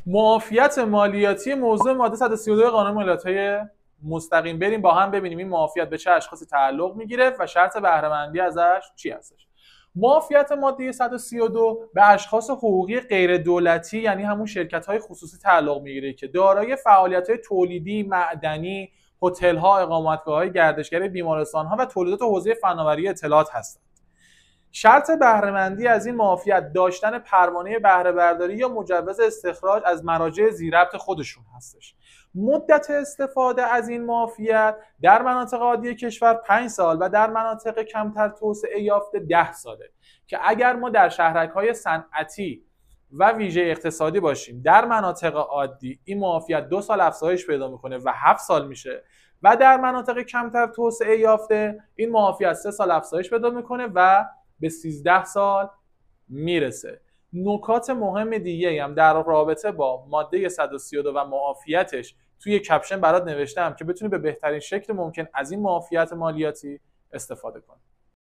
معافیت مالیاتی موضوع ماده 132 قانون مالیات‌های مستقیم. بریم با هم ببینیم این معافیت به چه اشخاصی تعلق میگیره و شرط بهره مندی ازش چی هستش. معافیت ماده 132 به اشخاص حقوقی غیر دولتی، یعنی همون شرکت‌های خصوصی تعلق میگیره که دارای فعالیت‌های تولیدی، معدنی، هتل‌ها، اقامتگاه‌های گردشگری، بیمارستان‌ها و تولیدات حوزه فناوری اطلاعات هستند. شرط بهره مندی از این معافیت داشتن پروانه بهره برداری یا مجوز استخراج از مراجع ذی‌ربط خودشون هستش. مدت استفاده از این معافیت در مناطق عادی کشور 5 سال و در مناطق کمتر توسعه یافته 10 ساله که اگر ما در شهرک‌های صنعتی و ویژه اقتصادی باشیم در مناطق عادی این معافیت 2 سال افزایش پیدا میکنه و 7 سال میشه و در مناطق کمتر توسعه یافته این معافیت 3 سال افزایش پیدا میکنه و به 13 سال میرسه. نکات مهم دیگه هم در رابطه با ماده 132 و معافیتش توی کپشن برات نوشتم که بتونی به بهترین شکل ممکن از این معافیت مالیاتی استفاده کنی.